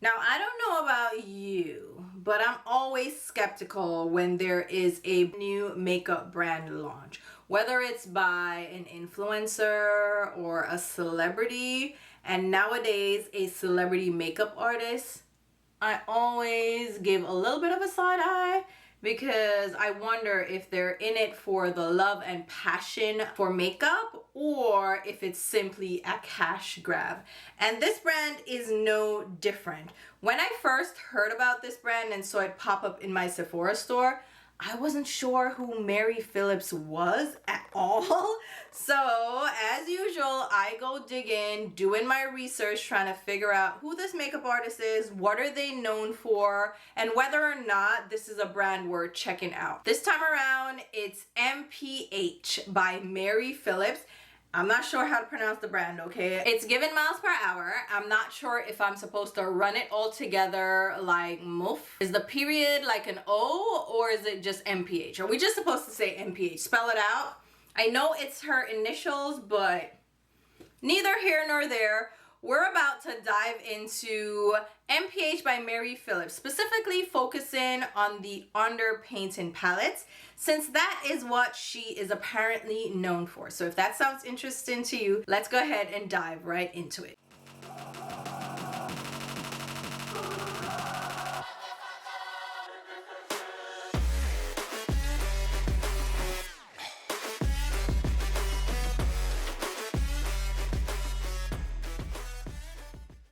Now, I don't know about you, but I'm always skeptical when there is a new makeup brand launch, whether it's by an influencer or a celebrity, and nowadays a celebrity makeup artist. I always give a little bit of a side eye because I wonder if they're in it for the love and passion for makeup or if it's simply a cash grab. And this brand is no different. When I first heard about this brand and saw it pop up in my Sephora store, I wasn't sure who Mary Phillips was at all. So as usual, I go digging, doing my research, trying to figure out who this makeup artist is, what are they known for, and whether or not this is a brand worth checking out. This time around, it's m.ph by Mary Phillips. I'm not sure how to pronounce the brand, okay? It's given miles per hour. I'm not sure if I'm supposed to run it all together like MUF. Is the period like an O or is it just MPH? Are we just supposed to say MPH? Spell it out. I know it's her initials, but neither here nor there. We're about to dive into m.ph by Mary Phillips, specifically focusing on the Underpainting palettes, since that is what she is apparently known for. So if that sounds interesting to you, let's go ahead and dive right into it.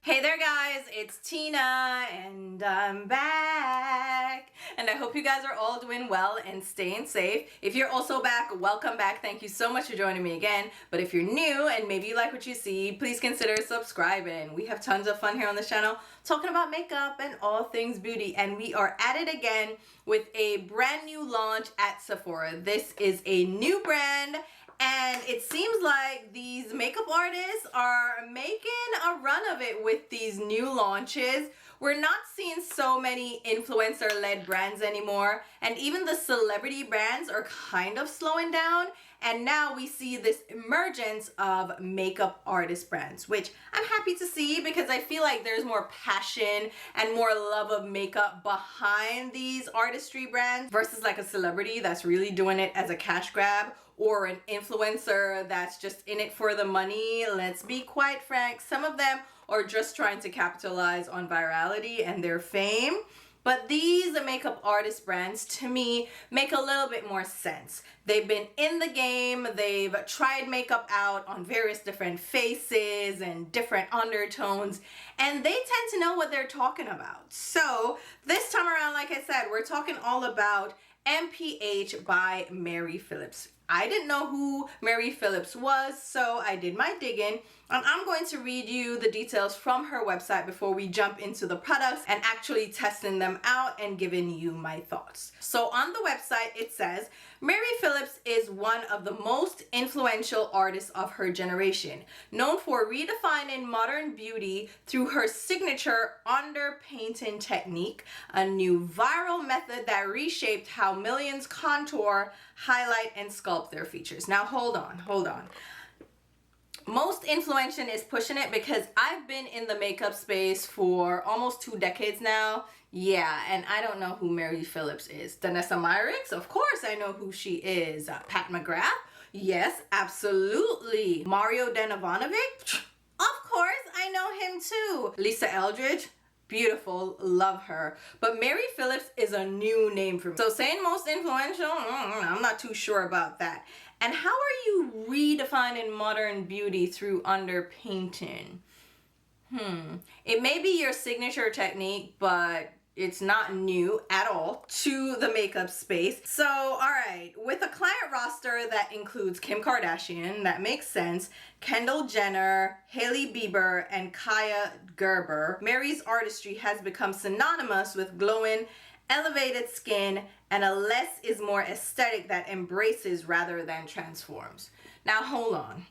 Hey there guys, it's Tina and I'm back, and I hope you guys are all doing well and staying safe. If you're also back, welcome back. Thank you so much for joining me again. But if you're new and maybe you like what you see, please consider subscribing. We have tons of fun here on this channel talking about makeup and all things beauty, and we are at it again with a brand new launch at Sephora. This is a new brand, and it seems like these makeup artists are making a run of it with these new launches. We're not seeing so many influencer-led brands anymore, and even the celebrity brands are kind of slowing down. And now we see this emergence of makeup artist brands, which I'm happy to see because I feel like there's more passion and more love of makeup behind these artistry brands versus like a celebrity that's really doing it as a cash grab, or an influencer that's just in it for the money. Let's be quite frank, some of them are just trying to capitalize on virality and their fame. But these makeup artist brands, to me, make a little bit more sense. They've been in the game, they've tried makeup out on various different faces and different undertones, and they tend to know what they're talking about. So this time around, like I said, we're talking all about m.ph by Mary Phillips. I didn't know who Mary Phillips was, so I did my digging, and I'm going to read you the details from her website before we jump into the products and actually testing them out and giving you my thoughts. So on the website it says, Mary Phillips is one of the most influential artists of her generation, known for redefining modern beauty through her signature underpainting technique, a new viral method that reshaped how millions contour, highlight, and sculpt their features. Now hold on. Most influential is pushing it because I've been in the makeup space for almost 2 decades now. Yeah, and I don't know who Mary Phillips is. Danessa Myricks? Of course I know who she is. Pat McGrath? Yes, absolutely. Mario Denivanovic? Of course I know him too. Lisa Eldridge? Beautiful, love her. But Mary Phillips is a new name for me. So saying most influential, I'm not too sure about that. And how are you redefining modern beauty through underpainting? It may be your signature technique, but it's not new at all to the makeup space. So, all right, with a client roster that includes Kim Kardashian, that makes sense, Kendall Jenner, Hailey Bieber, and Kaya Gerber, Mary's artistry has become synonymous with glowing, elevated skin and a less is more aesthetic that embraces rather than transforms. Now, hold on.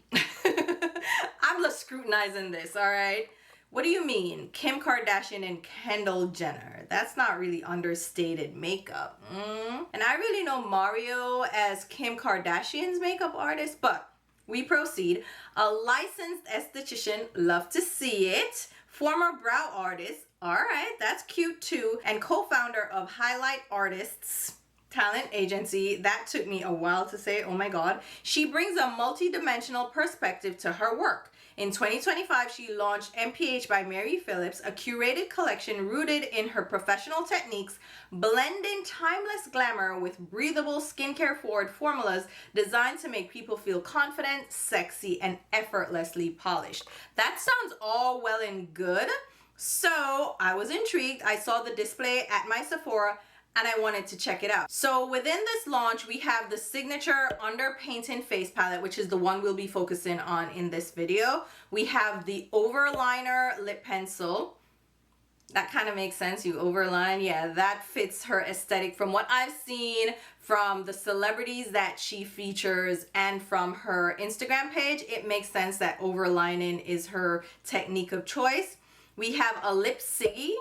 I'm just scrutinizing this, all right? What do you mean? Kim Kardashian and Kendall Jenner. That's not really understated makeup. And I really know Mario as Kim Kardashian's makeup artist, but we proceed. A licensed esthetician, love to see it. Former brow artist, All right, that's cute too. And co-founder of Highlight Artists Talent Agency. That took me a while to say, oh my God. She brings a multi-dimensional perspective to her work. In 2025, she launched m.ph by Mary Phillips, a curated collection rooted in her professional techniques, blending timeless glamour with breathable skincare-forward formulas designed to make people feel confident, sexy, and effortlessly polished. That sounds all well and good. So I was intrigued. I saw the display at my Sephora and I wanted to check it out. So within this launch, we have the signature Underpainting face palette, which is the one we'll be focusing on in this video. We have the overliner lip pencil. That kind of makes sense, you overline. Yeah, that fits her aesthetic from what I've seen from the celebrities that she features and from her Instagram page. It makes sense that overlining is her technique of choice. We have a lip siggy,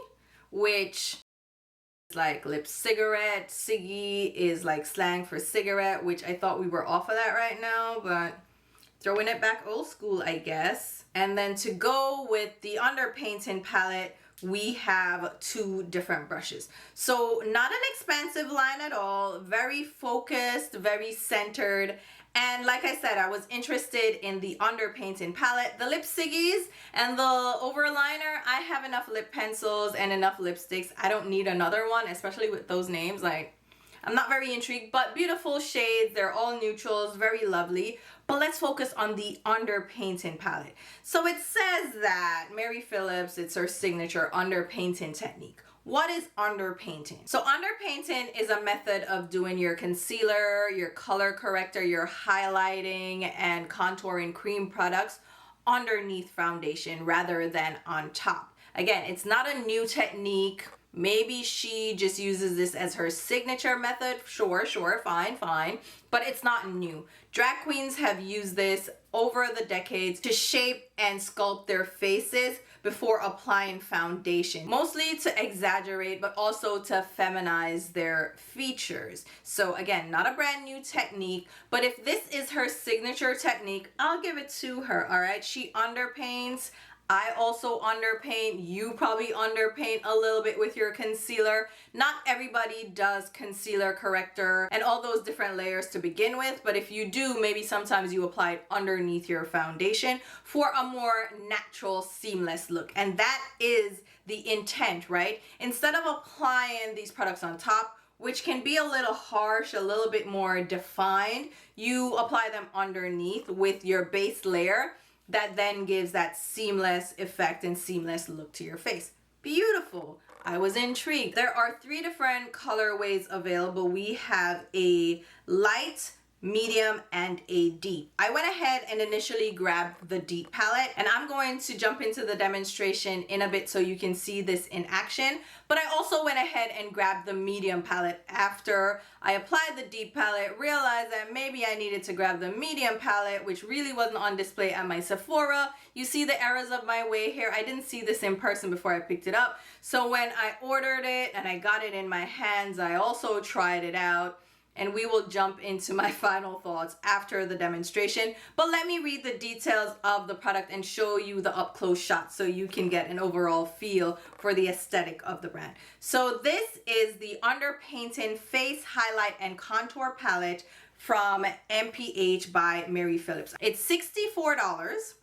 which is like lip cigarette. Siggy is like slang for cigarette, which I thought we were off of that right now, but throwing it back old school, I guess. And then to go with the Underpainting palette, we have two different brushes. So not an expansive line at all, very focused, very centered. And like I said, I was interested in the Underpainting palette, the lip siggies, and the overliner. I have enough lip pencils and enough lipsticks. I don't need another one, especially with those names. Like, I'm not very intrigued, but beautiful shades. They're all neutrals, very lovely. But let's focus on the Underpainting palette. So it says that Mary Phillips, it's her signature underpainting technique. What is underpainting? So underpainting is a method of doing your concealer, your color corrector, your highlighting and contouring cream products underneath foundation rather than on top. Again, it's not a new technique. Maybe she just uses this as her signature method. Sure, fine. But it's not new. Drag queens have used this over the decades to shape and sculpt their faces before applying foundation. Mostly to exaggerate, but also to feminize their features. So again, not a brand new technique, but if this is her signature technique, I'll give it to her, all right? She underpaints. I also underpaint. You probably underpaint a little bit with your concealer. Not everybody does concealer, corrector, and all those different layers to begin with, but if you do, maybe sometimes you apply it underneath your foundation for a more natural, seamless look. And that is the intent, right? Instead of applying these products on top, which can be a little harsh, a little bit more defined, you apply them underneath with your base layer. That then gives that seamless effect and seamless look to your face. Beautiful. I was intrigued. There are 3 different colorways available. We have a light, medium, and a deep. I went ahead and initially grabbed the deep palette, and I'm going to jump into the demonstration in a bit so you can see this in action. But I also went ahead and grabbed the medium palette after I applied the deep palette, realized that maybe I needed to grab the medium palette, which really wasn't on display at my Sephora. You see the errors of my way here. I didn't see this in person before I picked it up. So when I ordered it and I got it in my hands, I also tried it out. And we will jump into my final thoughts after the demonstration. But let me read the details of the product and show you the up-close shot so you can get an overall feel for the aesthetic of the brand. So this is the Underpainting Face Highlight and Contour Palette from m.ph by Mary Phillips. It's $64,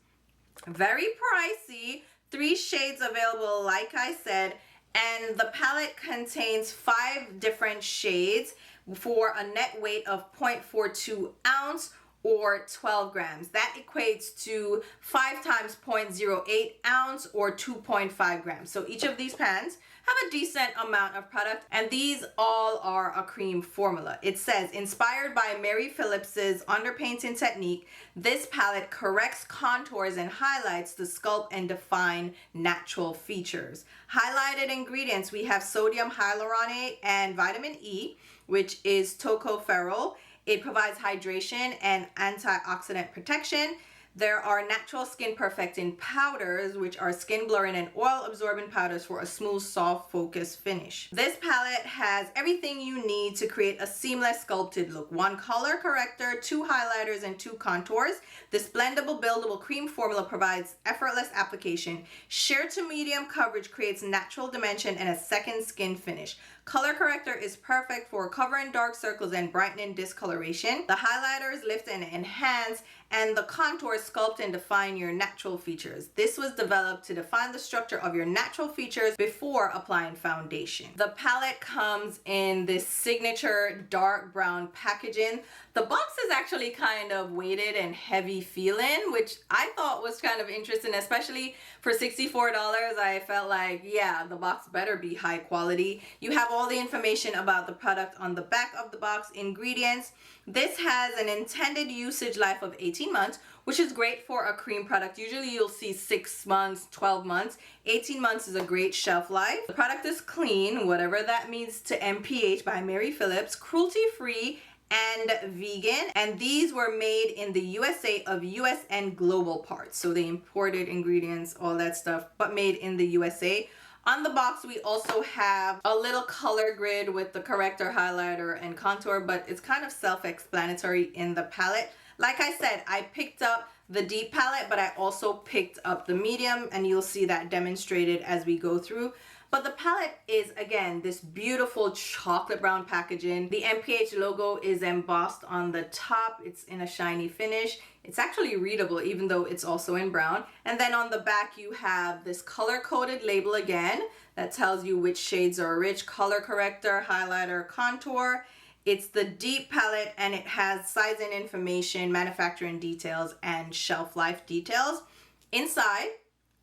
very pricey, 3 shades available like I said, and the palette contains 5 different shades for a net weight of 0.42 ounce or 12 grams. That equates to 5 times 0.08 ounce or 2.5 grams. So each of these pans have a decent amount of product, and these all are a cream formula. It says, inspired by Mary Phillips's underpainting technique, this palette corrects contours and highlights to sculpt and define natural features. Highlighted ingredients, we have sodium hyaluronate and vitamin E, which is tocopherol. It provides hydration and antioxidant protection. There are natural skin perfecting powders, which are skin blurring and oil absorbing powders for a smooth, soft, focused finish. This palette has everything you need to create a seamless sculpted look. 1 color corrector, 2 highlighters, and 2 contours. This blendable, buildable cream formula provides effortless application. Sheer to medium coverage creates natural dimension and a second skin finish. Color corrector is perfect for covering dark circles and brightening discoloration. The highlighters lift and enhance, and the contours sculpt and define your natural features. This was developed to define the structure of your natural features before applying foundation. The palette comes in this signature dark brown packaging. The box is actually kind of weighted and heavy feeling, which I thought was kind of interesting, especially for $64. I felt like, yeah, the box better be high quality. You have all the information about the product on the back of the box, ingredients. This has an intended usage life of 18 months, which is great for a cream product. Usually you'll see 6 months, 12 months. 18 months is a great shelf life. The product is clean, whatever that means to m.ph by Mary Phillips, cruelty-free and vegan, and these were made in the USA of US and global parts. So they imported ingredients, all that stuff, but made in the USA. On the box, we also have a little color grid with the corrector, highlighter, and contour, but it's kind of self-explanatory in the palette. Like I said, I picked up the deep palette, but I also picked up the medium, and you'll see that demonstrated as we go through. But the palette is, again, this beautiful chocolate brown packaging. The m.ph logo is embossed on the top. It's in a shiny finish. It's actually readable, even though it's also in brown. And then on the back, you have this color-coded label again that tells you which shades are rich, color corrector, highlighter, contour. It's the deep palette, and it has sizing information, manufacturing details, and shelf life details. Inside,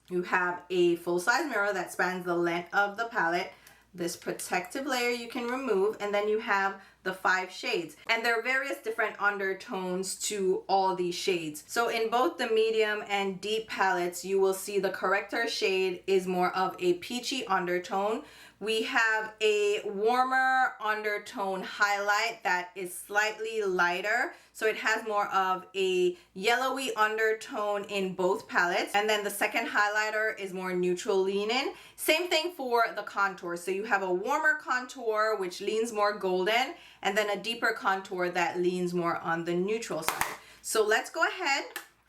you have a full-size mirror that spans the length of the palette, this protective layer you can remove, and then you have the 5 shades. And there are various different undertones to all these shades. So in both the medium and deep palettes, you will see the corrector shade is more of a peachy undertone. We have a warmer undertone highlight that is slightly lighter. So it has more of a yellowy undertone in both palettes. And then the second highlighter is more neutral leaning. Same thing for the contour. So you have a warmer contour, which leans more golden, and then a deeper contour that leans more on the neutral side. So let's go ahead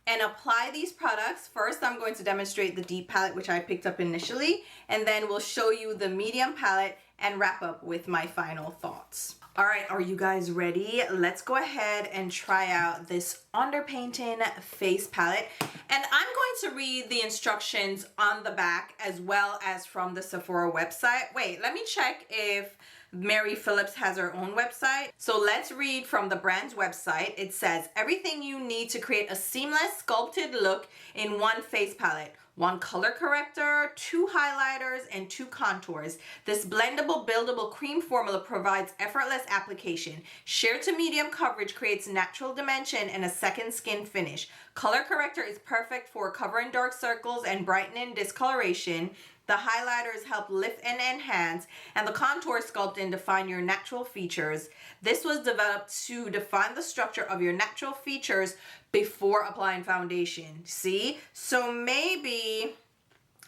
and apply these products. First, I'm going to demonstrate the deep palette, which I picked up initially, and then we'll show you the medium palette and wrap up with my final thoughts. All right, are you guys ready? Let's go ahead and try out this Underpainting face palette. And I'm going to read the instructions on the back as well as from the Sephora website. Wait, let me check if Mary Phillips has her own website. So let's read from the brand's website. It says, everything you need to create a seamless sculpted look in one face palette. 1 color corrector, 2 highlighters, and 2 contours. This blendable, buildable cream formula provides effortless application. Sheer to medium coverage creates natural dimension and a second skin finish. Color corrector is perfect for covering dark circles and brightening discoloration. The highlighters help lift and enhance, and the contour sculpt and define your natural features. This was developed to define the structure of your natural features before applying foundation. See? So maybe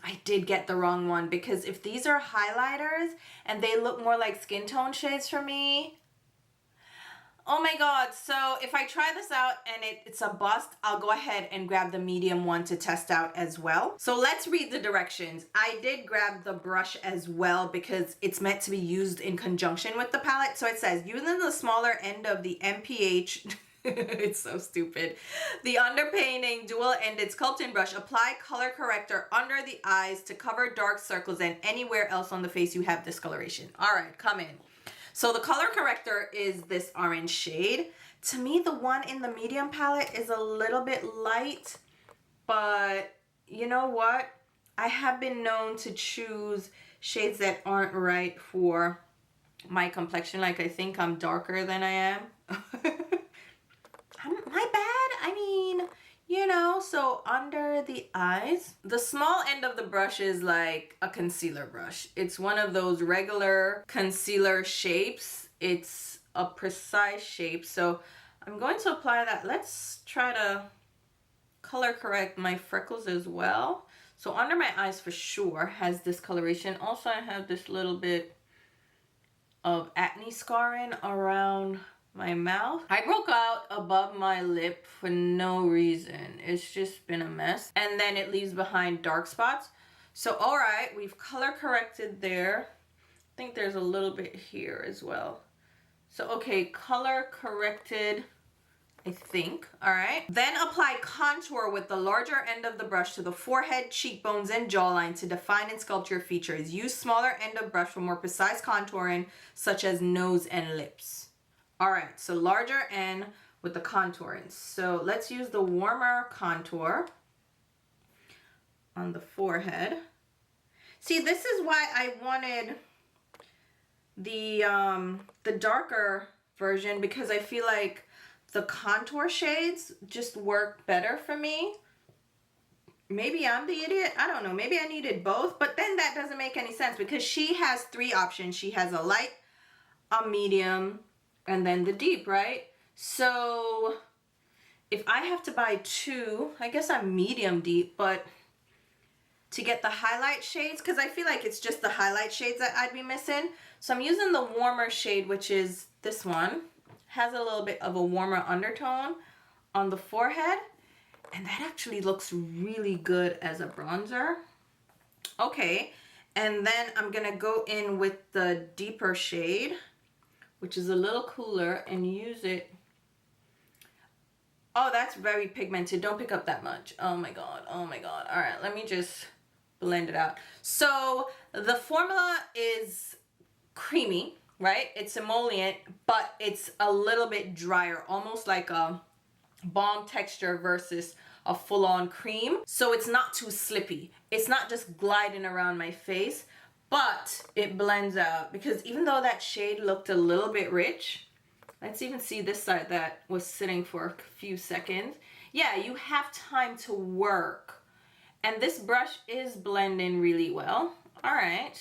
I did get the wrong one, because if these are highlighters and they look more like skin tone shades for me, oh my god. So if I try this out and it's a bust, I'll go ahead and grab the medium one to test out as well. So let's read the directions. I did grab the brush as well because it's meant to be used in conjunction with the palette. So it says, using the smaller end of the m.ph it's so stupid. The Underpainting dual-ended sculpting brush, apply color corrector under the eyes to cover dark circles and anywhere else on the face you have discoloration. All right, come in. So the color corrector is this orange shade. To me, the one in the medium palette is a little bit light, but you know what? I have been known to choose shades that aren't right for my complexion. Like, I think I'm darker than I am. My bad. I mean, you know, so under the eyes, the small end of the brush is like a concealer brush. It's one of those regular concealer shapes. It's a precise shape. So I'm going to apply that. Let's try to color correct my freckles as well. So under my eyes for sure has this coloration. Also, I have this little bit of acne scarring around my mouth. I broke out above my lip for no reason. It's just been a mess. And then it leaves behind dark spots. So all right, we've color corrected there. I think there's a little bit here as well. So okay, color corrected, I think. All right. Then apply contour with the larger end of the brush to the forehead, cheekbones, and jawline to define and sculpt your features. Use smaller end of brush for more precise contouring, such as nose and lips. All right, so larger end with the contouring. So let's use the warmer contour on the forehead. See, this is why I wanted the darker version, because I feel like the contour shades just work better for me. Maybe I'm the idiot. I don't know. Maybe I needed both, but then that doesn't make any sense because she has 3 options. She has a light, a medium, and then the deep, right? So if I have to buy 2, I guess I'm medium deep, but to get the highlight shades, because I feel like it's just the highlight shades that I'd be missing. So I'm using the warmer shade, which is this one. Has a little bit of a warmer undertone on the forehead, and that actually looks really good as a bronzer. Okay, and then I'm gonna go in with the deeper shade, which is a little cooler, and use it. Oh, that's very pigmented. Don't pick up that much. Oh my god, oh my god. All right, let me just blend it out. So the formula is creamy, right? It's emollient, but it's a little bit drier, almost like a balm texture versus a full-on cream. So it's not too slippy. It's not just gliding around my face, but it blends out, because even though that shade looked a little bit rich, let's even see this side that was sitting for a few seconds. Yeah, you have time to work. And this brush is blending really well. All right.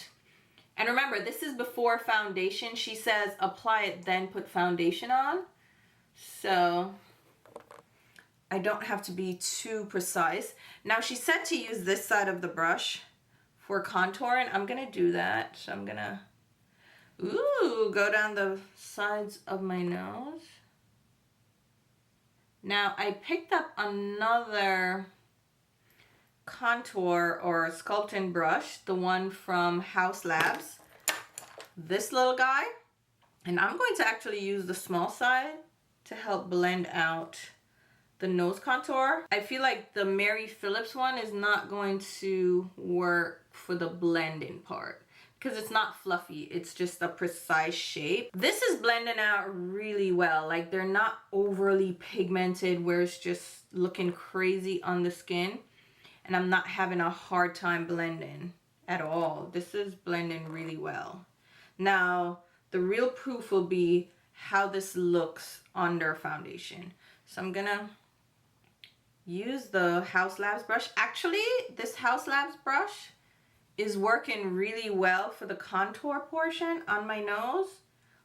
And remember, this is before foundation. She says apply it, then put foundation on. So I don't have to be too precise. Now she said to use this side of the brush for contouring. I'm gonna do that. So I'm gonna, go down the sides of my nose. Now I picked up another contour or sculpting brush, the one from House Labs, this little guy, and I'm going to actually use the small side to help blend out the nose contour. I feel like the Mary Phillips one is not going to work for the blending part because it's not fluffy, it's just a precise shape. This is blending out really well. Like, they're not overly pigmented where it's just looking crazy on the skin. And I'm not having a hard time blending at all. This is blending really well. Now, the real proof will be how this looks under foundation. So I'm gonna use the House Labs brush. Actually, this House Labs brush is working really well for the contour portion on my nose,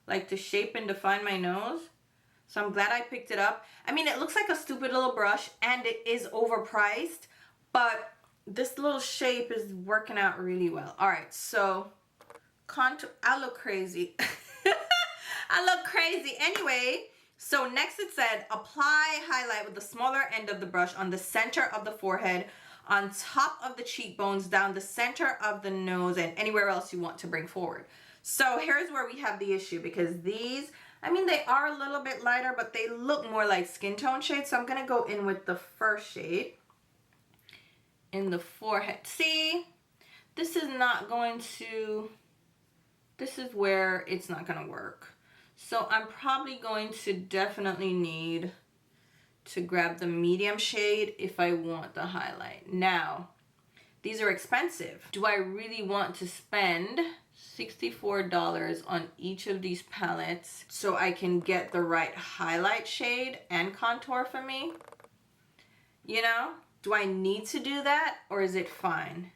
like to shape and define my nose. So I'm glad I picked it up. I mean, it looks like a stupid little brush and it is overpriced, but this little shape is working out really well. All right, so contour, I look crazy. I look crazy. Anyway, so next it said, apply highlight with the smaller end of the brush on the center of the forehead, on top of the cheekbones, down the center of the nose, and anywhere else you want to bring forward. So here's where we have the issue, because these, I mean, they are a little bit lighter, but they look more like skin tone shades. So I'm gonna go in with the first shade in the forehead. See, this is not going to, this is where it's not gonna work. So I'm probably going to definitely need to grab the medium shade if I want the highlight. Now, these are expensive. Do I really want to spend $64 on each of these palettes so I can get the right highlight shade and contour for me? You know? Do I need to do that, or is it fine?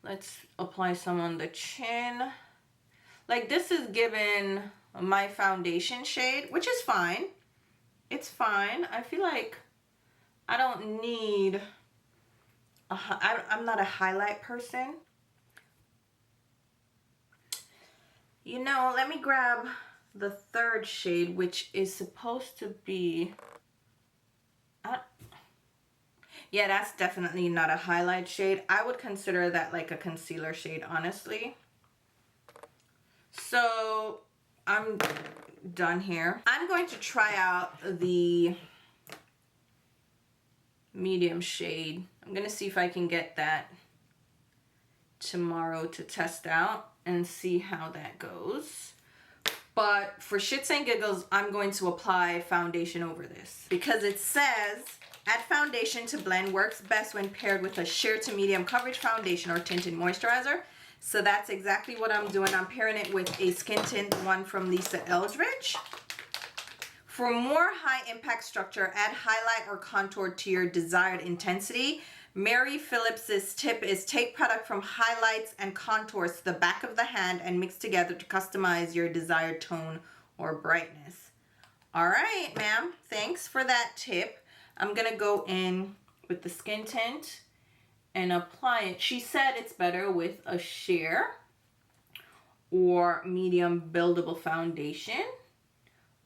Let's apply some on the chin. Like, this is given my foundation shade, which is fine. It's fine. I feel like I don't need, I'm not a highlight person. You know, let me grab the third shade, which is supposed to be, yeah, that's definitely not a highlight shade. I would consider that like a concealer shade, honestly. So I'm done here. I'm going to try out the medium shade. I'm gonna see if I can get that tomorrow to test out and see how that goes. But for shits and giggles, I'm going to apply foundation over this because it says add foundation to blend works best when paired with a sheer to medium coverage foundation or tinted moisturizer. So that's exactly what I'm doing. I'm pairing it with a skin tint one from Lisa Eldridge. For more high impact structure, add highlight or contour to your desired intensity. Mary Phillips's tip is take product from highlights and contours to the back of the hand and mix together to customize your desired tone or brightness. All right, ma'am, thanks for that tip. I'm gonna go in with the skin tint and apply it. She said it's better with a sheer or medium buildable foundation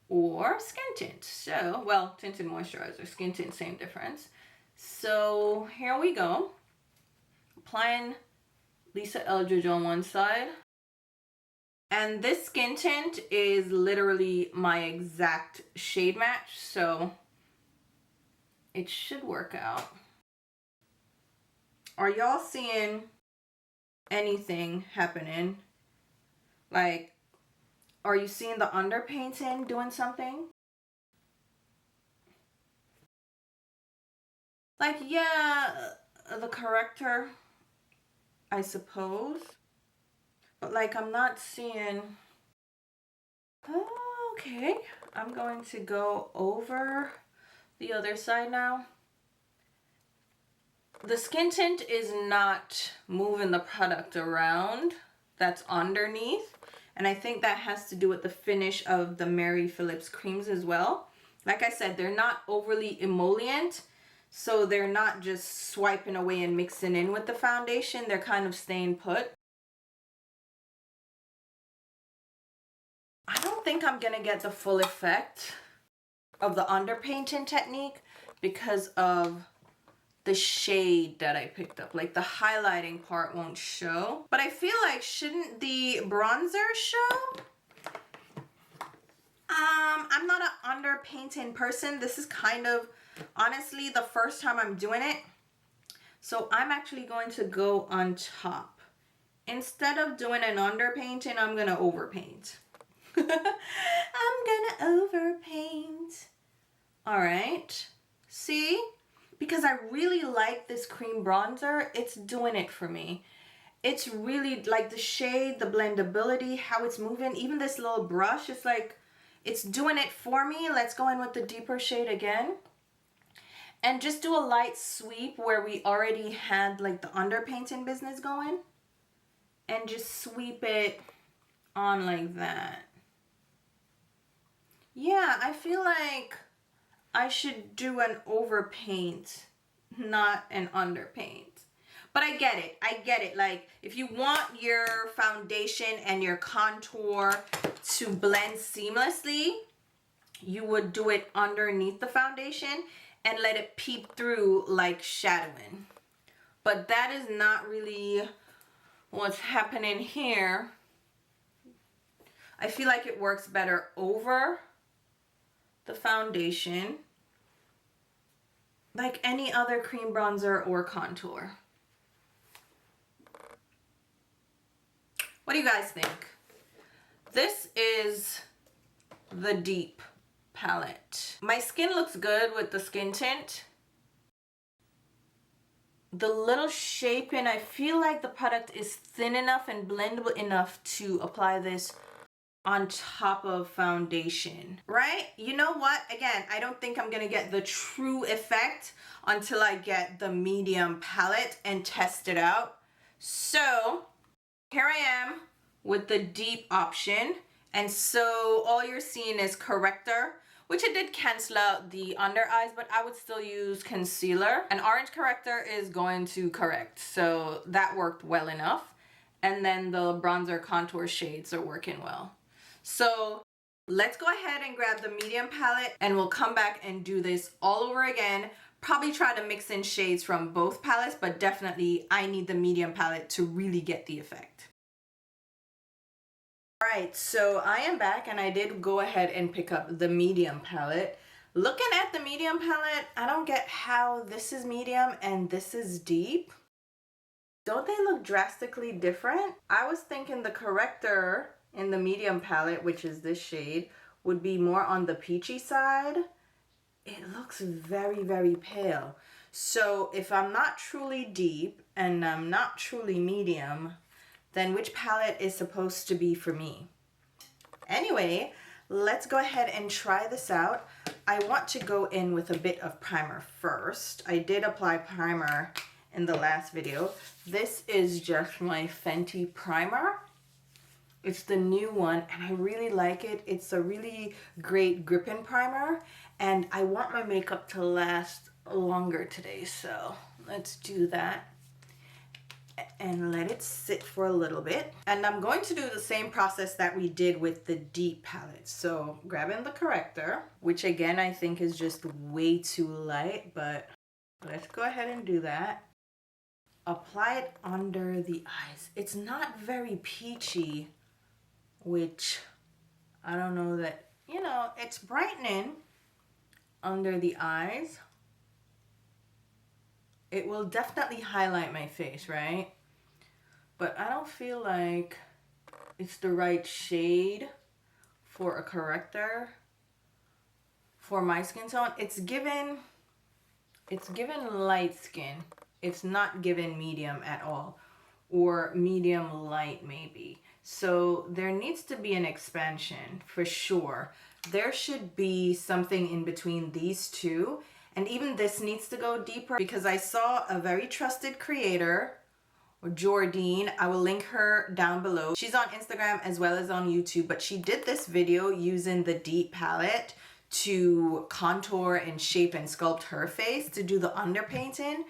or skin tint. So, well, tinted moisturizer, skin tint, same difference. So here we go. Applying Lisa Eldridge on one side. And this skin tint is literally my exact shade match, so it should work out. Are y'all seeing anything happening? Like, are you seeing the underpainting doing something? Like, yeah, the corrector, I suppose. But like, I'm not seeing, oh, okay. I'm going to go over the other side now. The skin tint is not moving the product around that's underneath. And I think that has to do with the finish of the Mary Phillips creams as well. Like I said, they're not overly emollient. So they're not just swiping away and mixing in with the foundation. They're kind of staying put. I don't think I'm gonna get the full effect of the underpainting technique because of the shade that I picked up. Like the highlighting part won't show. But I feel like, shouldn't the bronzer show? I'm not an underpainting person. This is kind of, honestly, the first time I'm doing it. So I'm actually going to go on top. Instead of doing an underpainting, I'm gonna overpaint. I'm gonna overpaint. All right, see? Because I really like this cream bronzer, it's doing it for me. It's really like the shade, the blendability, how it's moving, even this little brush, it's like, it's doing it for me. Let's go in with the deeper shade again. And just do a light sweep where we already had like the underpainting business going. And just sweep it on like that. Yeah, I feel like I should do an overpaint, not an underpaint. But I get it. Like, if you want your foundation and your contour to blend seamlessly, you would do it underneath the foundation and let it peep through like shadowing. But that is not really what's happening here. I feel like it works better over the foundation, like any other cream bronzer or contour. What do you guys think? This is the deep palette. My skin looks good with the skin tint. The little shaping, I feel like the product is thin enough and blendable enough to apply this on top of foundation, right? You know what? Again, I don't think I'm gonna get the true effect until I get the medium palette and test it out. So here I am with the deep option. And so all you're seeing is corrector, which it did cancel out the under eyes, but I would still use concealer. An orange corrector is going to correct, so that worked well enough. And then the bronzer contour shades are working well. So let's go ahead and grab the medium palette and we'll come back and do this all over again. Probably try to mix in shades from both palettes, but definitely I need the medium palette to really get the effect. Alright, so I am back and I did go ahead and pick up the medium palette. Looking at the medium palette, I don't get how this is medium and this is deep. Don't they look drastically different? I was thinking the corrector in the medium palette, which is this shade, would be more on the peachy side. It looks very, very pale. So if I'm not truly deep and I'm not truly medium, then which palette is supposed to be for me? Anyway, let's go ahead and try this out. I want to go in with a bit of primer first. I did apply primer in the last video. This is just my Fenty primer. It's the new one and I really like it. It's a really great gripping primer and I want my makeup to last longer today, so let's do that and let it sit for a little bit. And I'm going to do the same process that we did with the deep palette. So grabbing the corrector, which again I think is just way too light, but let's go ahead and do that. Apply it under the eyes. It's not very peachy, which I don't know that, you know, it's brightening under the eyes. It will definitely highlight my face, right? But I don't feel like it's the right shade for a corrector for my skin tone. It's given light skin. It's not given medium at all, or medium light maybe. So there needs to be an expansion for sure. There should be something in between these two. And even this needs to go deeper because I saw a very trusted creator, Jordine. I will link her down below. She's on Instagram as well as on YouTube, but she did this video using the deep palette to contour and shape and sculpt her face to do the underpainting.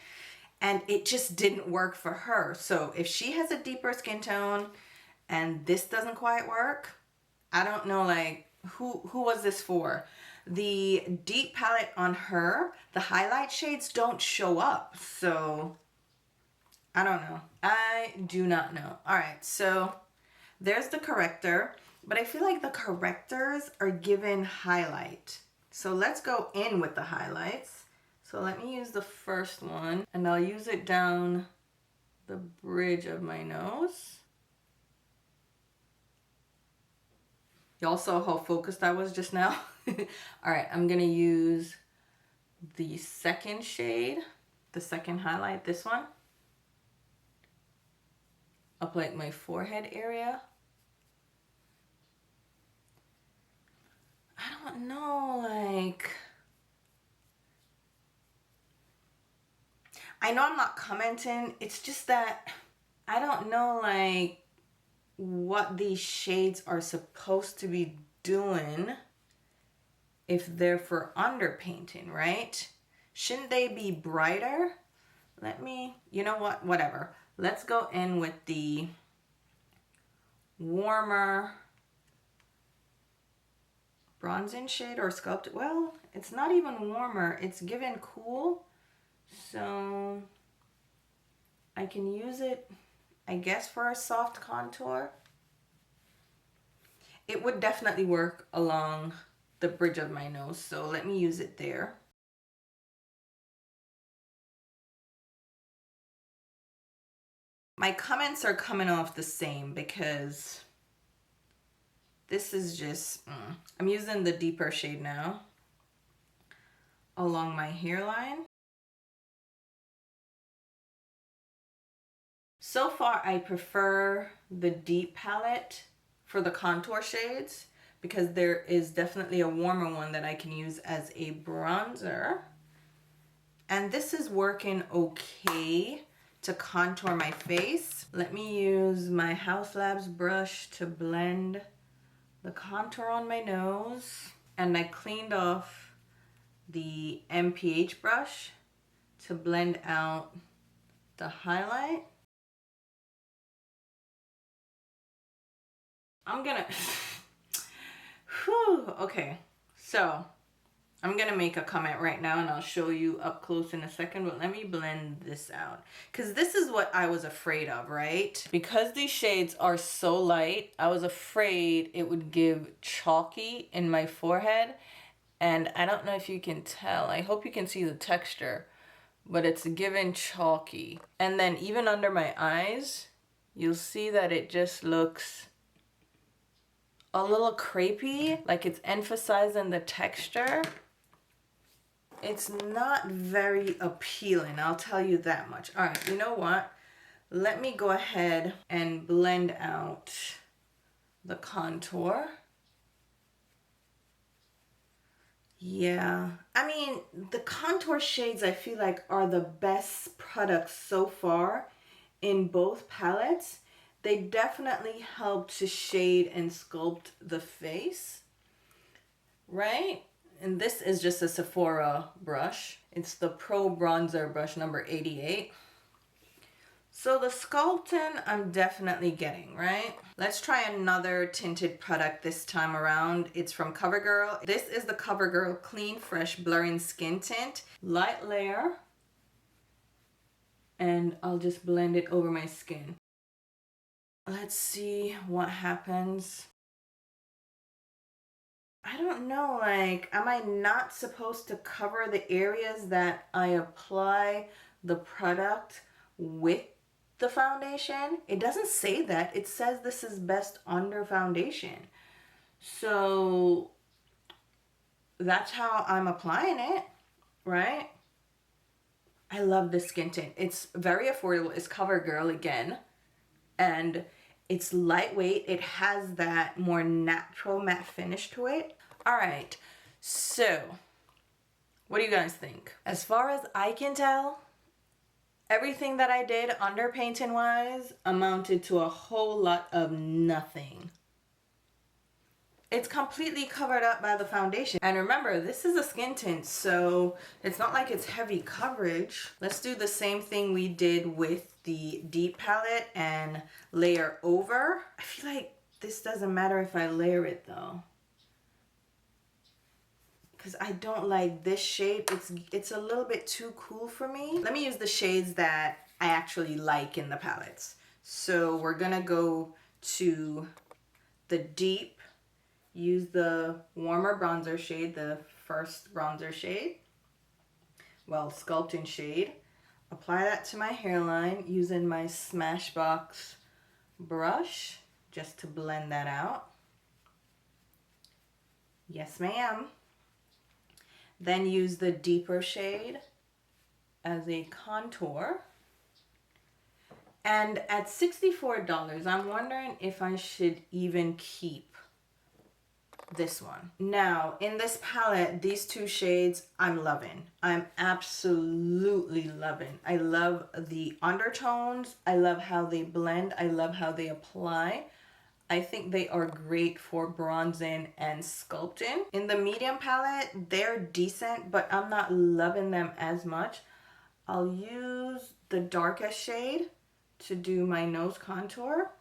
And it just didn't work for her. So if she has a deeper skin tone and this doesn't quite work, I don't know, like, who was this for? The deep palette on her, the highlight shades don't show up. So I don't know. I do not know. All right, so there's the corrector, but I feel like the correctors are given highlight. So let's go in with the highlights. So let me use the first one and I'll use it down the bridge of my nose. Y'all saw how focused I was just now? All right, I'm gonna use the second shade, the second highlight, this one. Up like my forehead area. I don't know, like, I know I'm not commenting, it's just that I don't know like what these shades are supposed to be doing if they're for underpainting, right? Shouldn't they be brighter? Let me, you know what, whatever. Let's go in with the warmer bronzing shade or sculpted. Well, it's not even warmer, it's given cool. So I can use it, I guess, for a soft contour. It would definitely work along the bridge of my nose, so let me use it there. My comments are coming off the same because this is just, I'm using the deeper shade now along my hairline. So far, I prefer the deep palette for the contour shades because there is definitely a warmer one that I can use as a bronzer. And this is working okay to contour my face. Let me use my House Labs brush to blend the contour on my nose. And I cleaned off the m.ph brush to blend out the highlight. I'm gonna, whew, okay, so I'm gonna make a comment right now and I'll show you up close in a second, but let me blend this out. Because this is what I was afraid of, right? Because these shades are so light, I was afraid it would give chalky in my forehead. And I don't know if you can tell, I hope you can see the texture, but it's given chalky. And then even under my eyes, you'll see that it just looks a little crepey, like it's emphasizing the texture. It's not very appealing, I'll tell you that much. All right, you know what? Let me go ahead and blend out the contour. Yeah, I mean, the contour shades I feel like are the best products so far in both palettes. They definitely help to shade and sculpt the face, right? And this is just a Sephora brush. It's the Pro Bronzer brush number 88. So the sculpting I'm definitely getting, right? Let's try another tinted product this time around. It's from CoverGirl. This is the CoverGirl Clean Fresh Blurring Skin Tint. Light layer. And I'll just blend it over my skin. Let's see what happens. I don't know, like, am I not supposed to cover the areas that I apply the product with the foundation? It doesn't say that. It says this is best under foundation. So that's how I'm applying it, right? I love this skin tint. It's very affordable. It's CoverGirl again. And it's lightweight. It has that more natural matte finish to it. All right, so what do you guys think? As far as I can tell, everything that I did underpainting wise amounted to a whole lot of nothing. It's completely covered up by the foundation. And remember, this is a skin tint, so it's not like it's heavy coverage. Let's do the same thing we did with the deep palette and layer over. I feel like this doesn't matter if I layer it though, because I don't like this shade. It's a little bit too cool for me. Let me use the shades that I actually like in the palettes. So we're gonna go to the deep, use the warmer bronzer shade, the first bronzer shade, well, sculpting shade. Apply that to my hairline using my Smashbox brush just to blend that out. Yes, ma'am. Then use the deeper shade as a contour. And at $64, I'm wondering if I should even keep this one. Now, in this palette, these two shades I'm loving. I'm absolutely loving. I love the undertones. I love how they blend. I love how they apply. I think they are great for bronzing and sculpting. In the medium palette, they're decent, but I'm not loving them as much. I'll use the darkest shade to do my nose contour,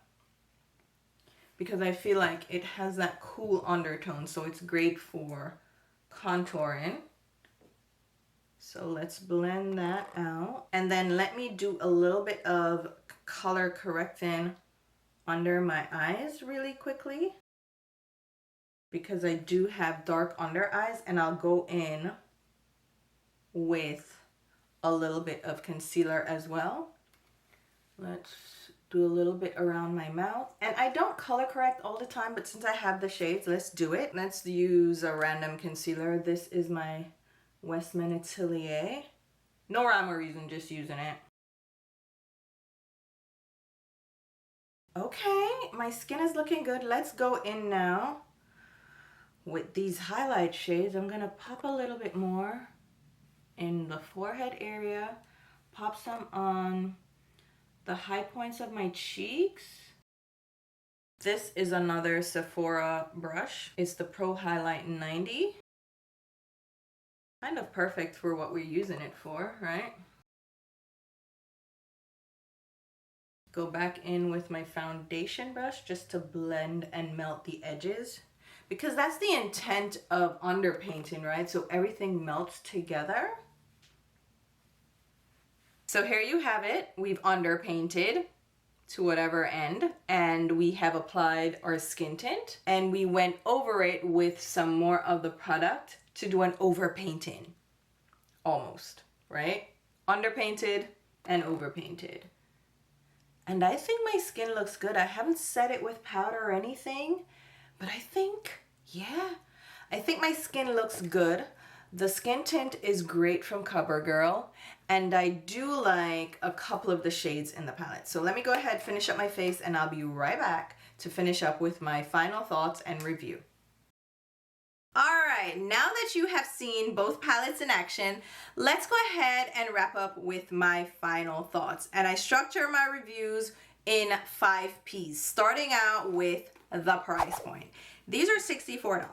because I feel like it has that cool undertone, so it's great for contouring. So let's blend that out. And then let me do a little bit of color correcting under my eyes really quickly, because I do have dark under eyes, and I'll go in with a little bit of concealer as well. Let's do a little bit around my mouth. And I don't color correct all the time, but since I have the shades, let's do it. Let's use a random concealer. This is my Westman Atelier. No rhyme or reason, just using it. Okay, my skin is looking good. Let's go in now with these highlight shades. I'm gonna pop a little bit more in the forehead area, pop some on the high points of my cheeks, This is another Sephora brush. It's the Pro Highlight 90. Kind of perfect for what we're using it for, right? Go back in with my foundation brush just to blend and melt the edges, because that's the intent of underpainting, right? So everything melts together. So here you have it. We've underpainted to whatever end, and we have applied our skin tint, and we went over it with some more of the product to do an overpainting, almost, right? Underpainted and overpainted. And I think my skin looks good. I haven't set it with powder or anything, but I think, yeah, I think my skin looks good. The skin tint is great from CoverGirl, and I do like a couple of the shades in the palette. So let me go ahead, finish up my face, and I'll be right back to finish up with my final thoughts and review. All right, now that you have seen both palettes in action, let's go ahead and wrap up with my final thoughts. And I structure my reviews in 5 P's, starting out with the price point. These are $64.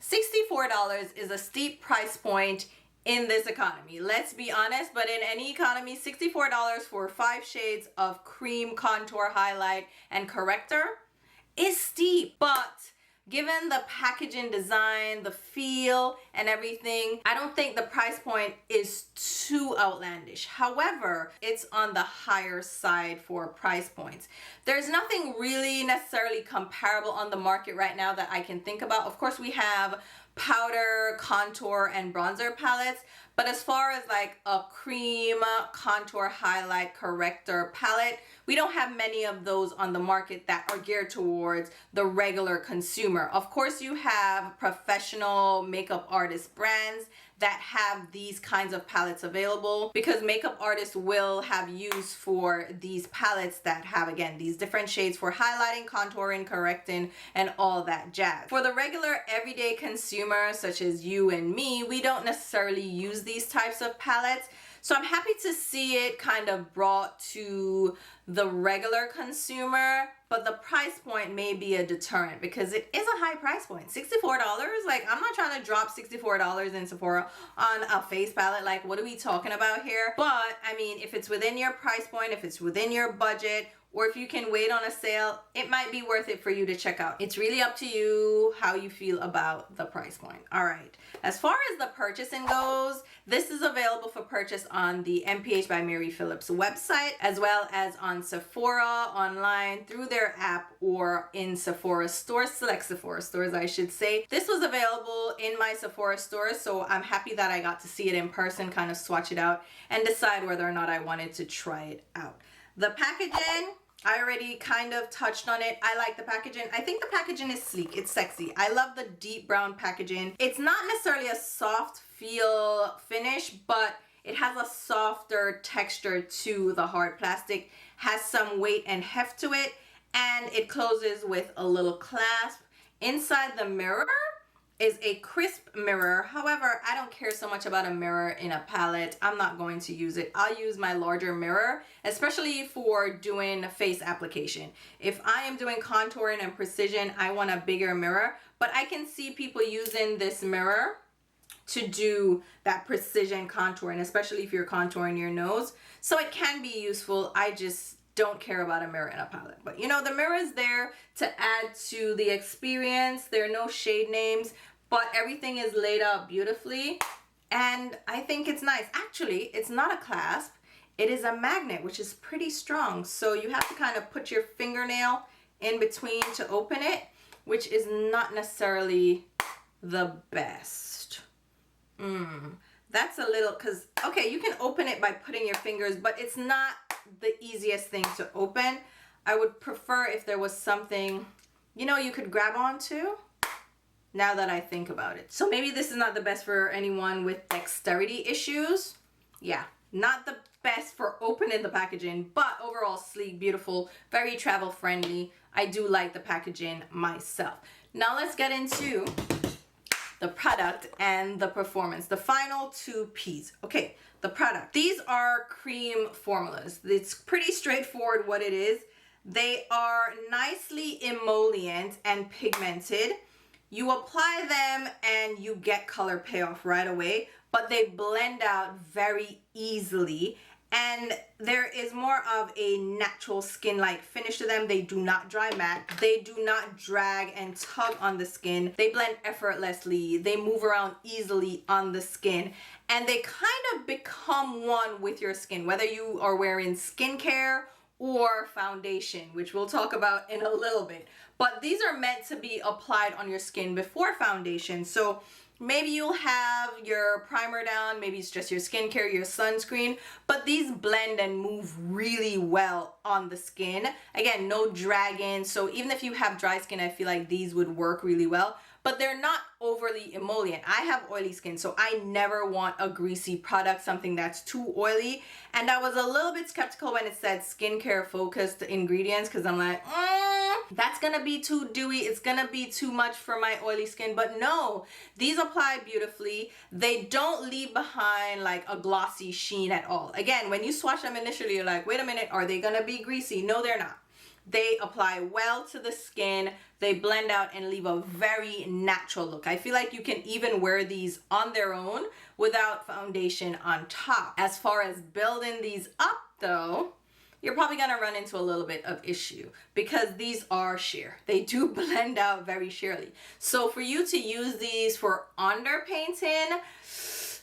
$64 is a steep price point in this economy. Let's be honest, but in any economy, $64 for 5 shades of cream contour highlight and corrector is steep. But given the packaging design, the feel, and everything, I don't think the price point is too outlandish. However, it's on the higher side for price points. There's nothing really necessarily comparable on the market right now that I can think about. Of course, we have powder, contour, and bronzer palettes, but as far as like a cream contour highlight corrector palette, we don't have many of those on the market that are geared towards the regular consumer. Of course, you have professional makeup artist brands that have these kinds of palettes available, because makeup artists will have use for these palettes that have, again, these different shades for highlighting, contouring, correcting, and all that jazz. For the regular everyday consumer, such as you and me, we don't necessarily use these types of palettes. So I'm happy to see it kind of brought to the regular consumer, but the price point may be a deterrent because it is a high price point. $64, like I'm not trying to drop $64 in Sephora on a face palette. Like, what are we talking about here? But I mean, if it's within your price point, if it's within your budget, or if you can wait on a sale, it might be worth it for you to check out. It's really up to you how you feel about the price point. All right, as far as the purchasing goes, this is available for purchase on the m.ph by Mary Phillips website, as well as on Sephora online through their app, or in Sephora stores, select Sephora stores I should say. This was available in my Sephora stores, so I'm happy that I got to see it in person, kind of swatch it out, and decide whether or not I wanted to try it out. The packaging, I already kind of touched on it. I like the packaging. I think the packaging is sleek. It's sexy. I love the deep brown packaging. It's not necessarily a soft feel finish, but it has a softer texture to the hard plastic, has some weight and heft to it, and it closes with a little clasp. Inside the mirror is a crisp mirror. However, I don't care so much about a mirror in a palette. I'm not going to use it. I'll use my larger mirror, especially for doing face application. If I am doing contouring and precision, I want a bigger mirror, but I can see people using this mirror to do that precision contouring, especially if you're contouring your nose. So it can be useful. I just don't care about a mirror in a palette. But you know, the mirror is there to add to the experience. There are no shade names, but everything is laid out beautifully, and I think it's nice. Actually, it's not a clasp. It is a magnet, which is pretty strong. So you have to kind of put your fingernail in between to open it, which is not necessarily the best. That's a little, because, okay, you can open it by putting your fingers, but it's not the easiest thing to open. I would prefer if there was something, you know, you could grab onto, now that I think about it. So maybe this is not the best for anyone with dexterity issues. Yeah, not the best for opening the packaging, but overall sleek, beautiful, very travel friendly. I do like the packaging myself. Now let's get into the product and the performance, the final 2 P's. Okay, the product. These are cream formulas. It's pretty straightforward what it is. They are nicely emollient and pigmented. You apply them and you get color payoff right away, but they blend out very easily. And there is more of a natural skin-like finish to them. They do not dry matte. They do not drag and tug on the skin. They blend effortlessly. They move around easily on the skin. And they kind of become one with your skin, whether you are wearing skincare or foundation, which we'll talk about in a little bit. But these are meant to be applied on your skin before foundation. So maybe you'll have your primer down, maybe it's just your skincare, your sunscreen, but these blend and move really well on the skin. Again, no dragging, so even if you have dry skin, I feel like these would work really well, but they're not overly emollient. I have oily skin, so I never want a greasy product, something that's too oily, and I was a little bit skeptical when it said skincare focused ingredients, because I'm like, that's gonna be too dewy, it's gonna be too much for my oily skin. But no, these apply beautifully. They don't leave behind like a glossy sheen at all. Again, when you swatch them initially, you're like, wait a minute, are they gonna be greasy? No, they're not. They apply well to the skin. They blend out and leave a very natural look. I feel like you can even wear these on their own without foundation on top. As far as building these up though, you're probably gonna run into a little bit of issue because these are sheer. They do blend out very sheerly. So for you to use these for underpainting,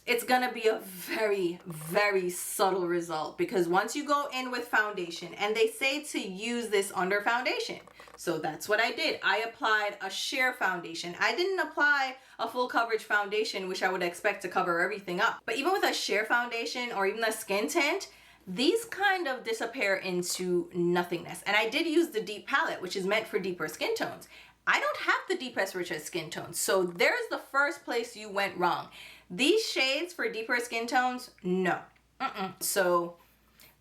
it's gonna be a very, very subtle result because once you go in with foundation, and they say to use this under foundation. So that's what I did. I applied a sheer foundation. I didn't apply a full coverage foundation, which I would expect to cover everything up. But even with a sheer foundation or even a skin tint, these kind of disappear into nothingness. And I did use the deep palette, which is meant for deeper skin tones. I don't have the deepest, richest skin tones. So there's the first place you went wrong. These shades for deeper skin tones, no. So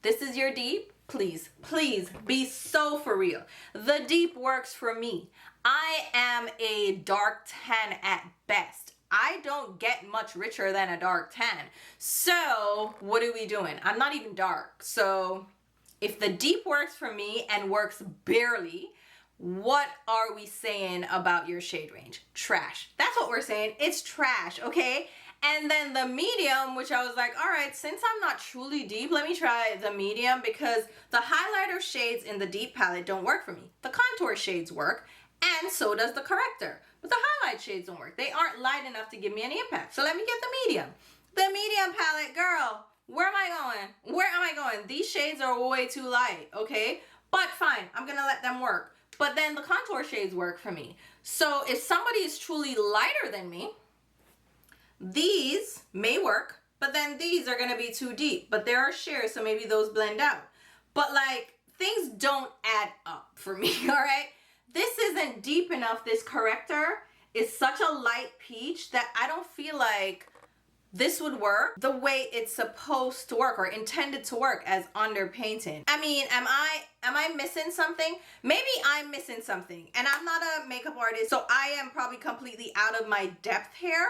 this is your deep. Please, please be so for real. The deep works for me. I am a dark tan at best. I don't get much richer than a dark tan. So what are we doing? I'm not even dark. So if the deep works for me and works barely, what are we saying about your shade range? Trash. That's what we're saying. It's trash, okay? And then the medium, which I was like, all right, since I'm not truly deep, let me try the medium because the highlighter shades in the deep palette don't work for me. The contour shades work, and so does the corrector. But the highlight shades don't work. They aren't light enough to give me any impact. So let me get the medium. The medium palette, girl, where am I going? Where am I going? These shades are way too light, okay? But fine, I'm gonna let them work. But then the contour shades work for me. So if somebody is truly lighter than me, these may work, but then these are gonna be too deep. But there are sheers, so maybe those blend out. But like, things don't add up for me, all right? This isn't deep enough. This corrector is such a light peach that I don't feel like this would work the way it's supposed to work or intended to work as underpainting. I mean, am I missing something? Maybe I'm missing something, and I'm not a makeup artist, so I am probably completely out of my depth here.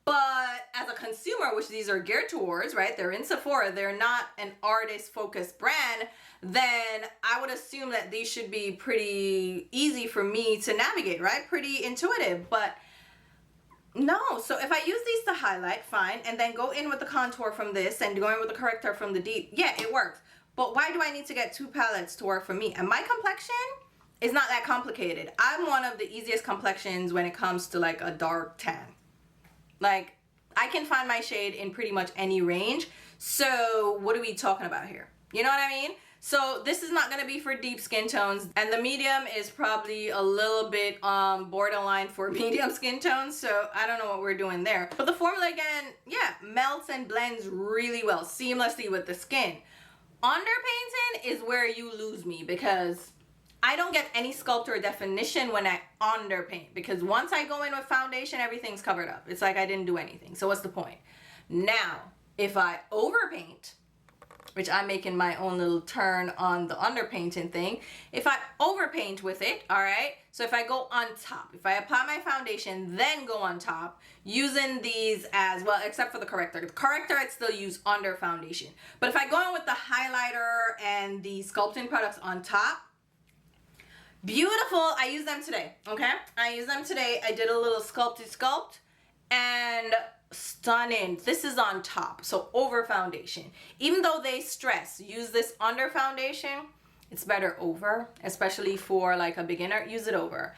But as a consumer, which these are geared towards, right? They're in Sephora, they're not an artist-focused brand, then I would assume that these should be pretty easy for me to navigate, right? Pretty intuitive, but no. So if I use these to highlight, fine, and then go in with the contour from this and go in with the corrector from the deep, yeah, it works. But why do I need to get two palettes to work for me? And my complexion is not that complicated. I'm one of the easiest complexions when it comes to like a dark tan. Like, I can find my shade in pretty much any range. So what are we talking about here? You know what I mean? So this is not going to be for deep skin tones. And the medium is probably a little bit borderline for medium skin tones. So I don't know what we're doing there. But the formula, again, yeah, melts and blends really well, seamlessly with the skin. Underpainting is where you lose me because I don't get any sculptor definition when I underpaint, because once I go in with foundation, everything's covered up. It's like I didn't do anything. So what's the point? Now, if I overpaint, which I'm making my own little turn on the underpainting thing, if I overpaint with it, all right, so if I go on top, if I apply my foundation, then go on top, using these as, well, except for the corrector. The corrector I'd still use under foundation. But if I go in with the highlighter and the sculpting products on top, Beautiful. I use them today, okay? I use them today. I did a little sculpt and stunning. This is on top, so over foundation. Even though they stress, use this under foundation, it's better over, especially for like a beginner, use it over.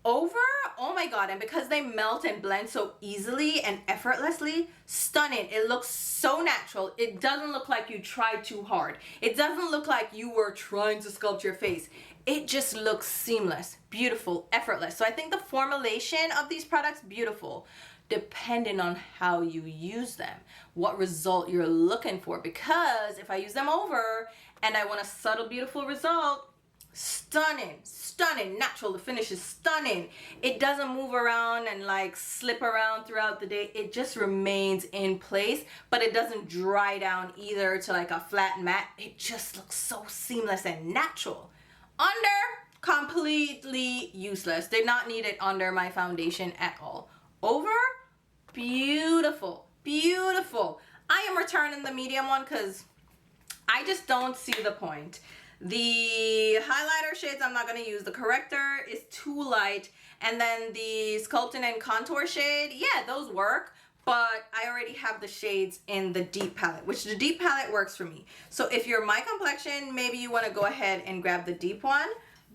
Over, oh my god, and because they melt and blend so easily and effortlessly, stunning. It looks so natural. It doesn't look like you tried too hard. It doesn't look like you were trying to sculpt your face. It just looks seamless, beautiful, effortless. So I think the formulation of these products, beautiful, depending on how you use them, what result you're looking for. Because if I use them over and I want a subtle, beautiful result, stunning, stunning, natural. The finish is stunning. It doesn't move around and like slip around throughout the day. It just remains in place, but it doesn't dry down either to like a flat matte. It just looks so seamless and natural. Under, completely useless. Did not need it under my foundation at all. Over, beautiful, beautiful. I am returning the medium one because I just don't see the point. The highlighter shades I'm not going to use. The corrector is too light. And then the sculpting and contour shade, yeah, those work. But I already have the shades in the deep palette, which the deep palette works for me. So if you're my complexion, maybe you want to go ahead and grab the deep one.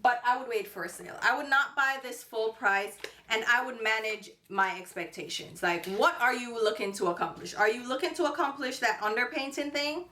But I would wait for a sale. I would not buy this full price, and I would manage my expectations. Like, what are you looking to accomplish? Are you looking to accomplish that underpainting thing?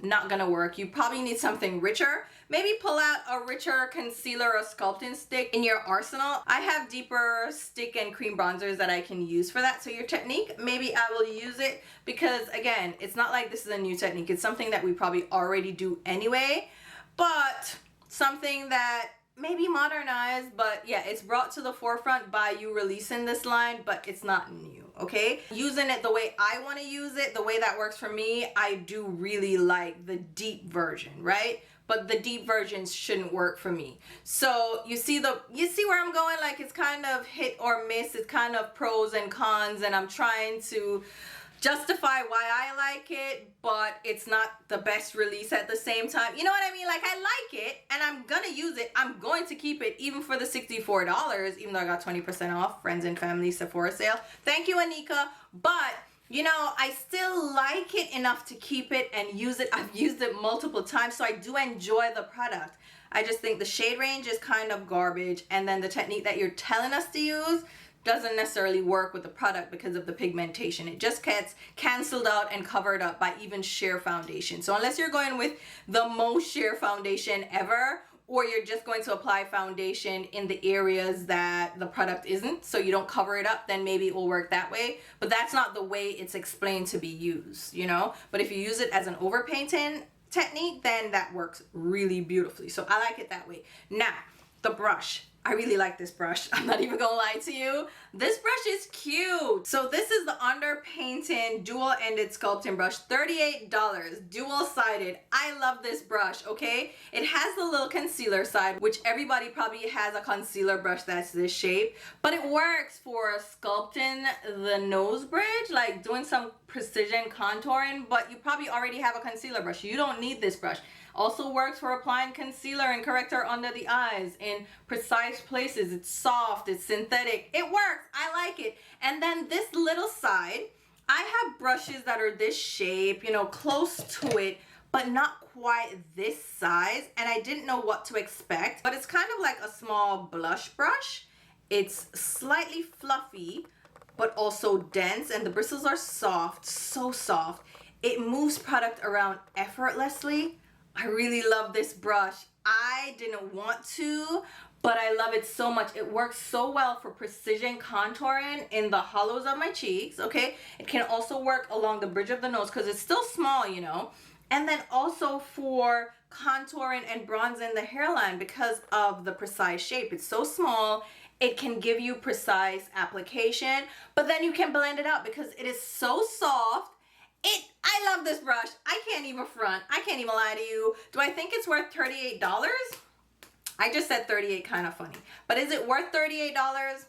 Not gonna work. You probably need something richer. Maybe pull out a richer concealer or sculpting stick in your arsenal. I have deeper stick and cream bronzers that I can use for that. So your technique, maybe I will use it because again, it's not like this is a new technique. It's something that we probably already do anyway, but something that maybe modernized, but yeah, it's brought to the forefront by you releasing this line, but it's not new, okay? Using it the way I want to use it, the way that works for me, I do really like the deep version, right? But the deep versions shouldn't work for me. So you see where I'm going? Like, it's kind of hit or miss. It's kind of pros and cons, and I'm trying to justify why I like it, but it's not the best release at the same time. You know what I mean? Like, I like it and I'm gonna use it. I'm going to keep it even for the $64, even though I got 20% off, friends and family Sephora sale. Thank you, Anika. But you know, I still like it enough to keep it and use it. I've used it multiple times, so I do enjoy the product. I just think the shade range is kind of garbage, and then the technique that you're telling us to use doesn't necessarily work with the product because of the pigmentation. It just gets canceled out and covered up by even sheer foundation. So unless you're going with the most sheer foundation ever, or you're just going to apply foundation in the areas that the product isn't, so you don't cover it up, then maybe it will work that way. But that's not the way it's explained to be used, you know? But if you use it as an overpainting technique, then that works really beautifully. So I like it that way. Now, the brush. I really like this brush. I'm not even gonna lie to you. This brush is cute. So this is the Underpainting dual-ended sculpting brush, $38, dual-sided. I love this brush, okay? It has the little concealer side, which everybody probably has a concealer brush that's this shape, but it works for sculpting the nose bridge, like doing some precision contouring, but you probably already have a concealer brush. You don't need this brush. Also works for applying concealer and corrector under the eyes in precise places. It's soft, it's synthetic. It works. I like it. And then this little side, I have brushes that are this shape, you know, close to it, but not quite this size. And I didn't know what to expect, but it's kind of like a small blush brush. It's slightly fluffy, but also dense, and the bristles are soft, so soft. It moves product around effortlessly. I really love this brush. I didn't want to, but I love it so much. It works so well for precision contouring in the hollows of my cheeks, okay? It can also work along the bridge of the nose because it's still small, you know? And then also for contouring and bronzing the hairline because of the precise shape. It's so small, it can give you precise application, but then you can blend it out because it is so soft. I love this brush. I can't even front. I can't even lie to you. Do I think it's worth $38? I just said 38 kind of funny. But is it worth $38? I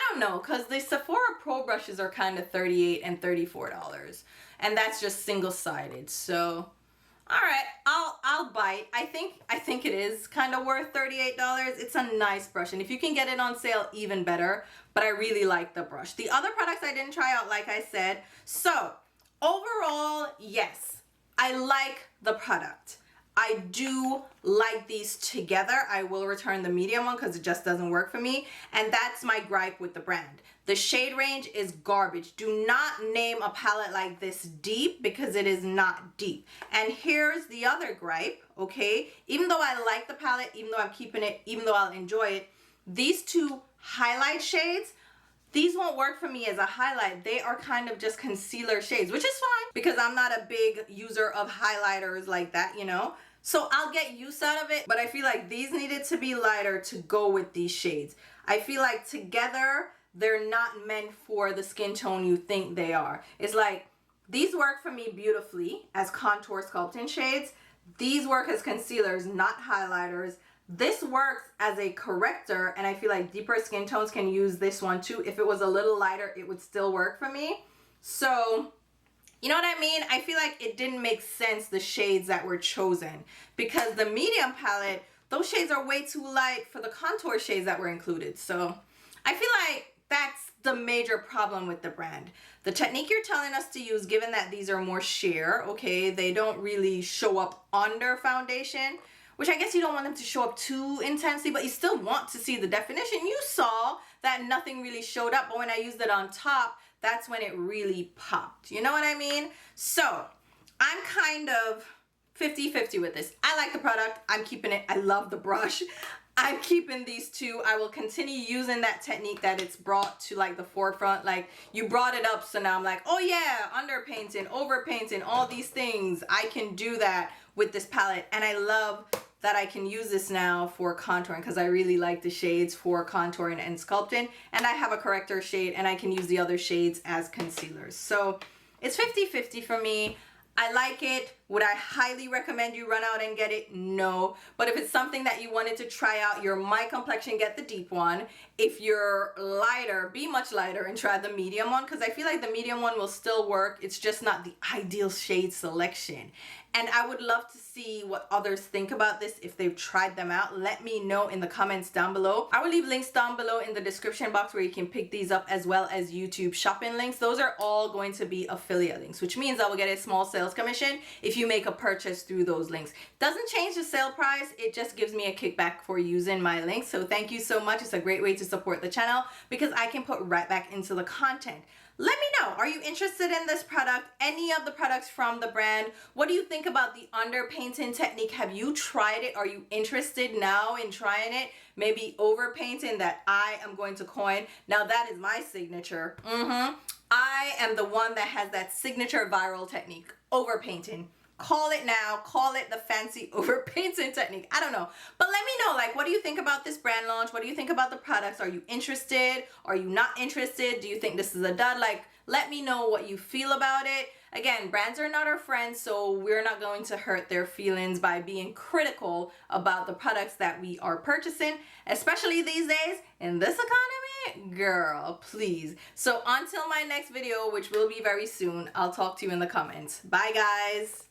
don't know, because the Sephora Pro brushes are kind of $38 and $34. And that's just single-sided. So, All right, I'll bite. I think it is kind of worth $38. It's a nice brush, and if you can get it on sale, even better. But I really like the brush. The other products I didn't try out, like I said. So overall, yes, I like the product. I do like these together. I will return the medium one because it just doesn't work for me. And that's my gripe with the brand. The shade range is garbage. Do not name a palette like this deep because it is not deep. And here's the other gripe, okay? Even though I like the palette, even though I'm keeping it, even though I'll enjoy it, these two highlight shades, these won't work for me as a highlight. They are kind of just concealer shades, which is fine because I'm not a big user of highlighters like that, you know? So I'll get use out of it, but I feel like these needed to be lighter to go with these shades. I feel like together, they're not meant for the skin tone you think they are. It's like, these work for me beautifully as contour sculpting shades. These work as concealers, not highlighters. This works as a corrector, and I feel like deeper skin tones can use this one too. If it was a little lighter, it would still work for me. So, you know what I mean? I feel like it didn't make sense, the shades that were chosen, because the medium palette, those shades are way too light for the contour shades that were included. So I feel like that's the major problem with the brand. The technique you're telling us to use, given that these are more sheer, okay, they don't really show up under foundation, which I guess you don't want them to show up too intensely, but you still want to see the definition. You saw that nothing really showed up, but when I used it on top, that's when it really popped. You know what I mean? So I'm kind of 50-50 with this. I like the product. I'm keeping it. I love the brush. I'm keeping these two. I will continue using that technique that it's brought to like the forefront. Like, you brought it up, so now I'm like, oh yeah, underpainting, overpainting, all these things. I can do that with this palette, and I love that I can use this now for contouring because I really like the shades for contouring and sculpting, and I have a corrector shade, and I can use the other shades as concealers. So it's 50-50 for me. I like it. Would I highly recommend you run out and get it? No. But if it's something that you wanted to try out, you're my complexion, get the deep one. If you're lighter, be much lighter and try the medium one, because I feel like the medium one will still work. It's just not the ideal shade selection. And I would love to see what others think about this if they've tried them out. Let me know in the comments down below. I will leave links down below in the description box where you can pick these up, as well as YouTube shopping links. Those are all going to be affiliate links, which means I will get a small sales commission if you make a purchase through those links. Doesn't change the sale price. It just gives me a kickback for using my links. So thank you so much. It's a great way to support the channel because I can put right back into the content. Let me know, are you interested in this product, any of the products from the brand? What do you think about the underpainting technique? Have you tried it? Are you interested now in trying it? Maybe overpainting, that I am going to coin. Now that is my signature. I am the one that has that signature viral technique, overpainting. Call it now, call it the fancy overpainting technique. I don't know. But let me know, like, what do you think about this brand launch? What do you think about the products? Are you interested? Are you not interested? Do you think this is a dud? Like, let me know what you feel about it. Again, brands are not our friends, so we're not going to hurt their feelings by being critical about the products that we are purchasing, especially these days in this economy. Girl, please. So until my next video, which will be very soon, I'll talk to you in the comments. Bye, guys.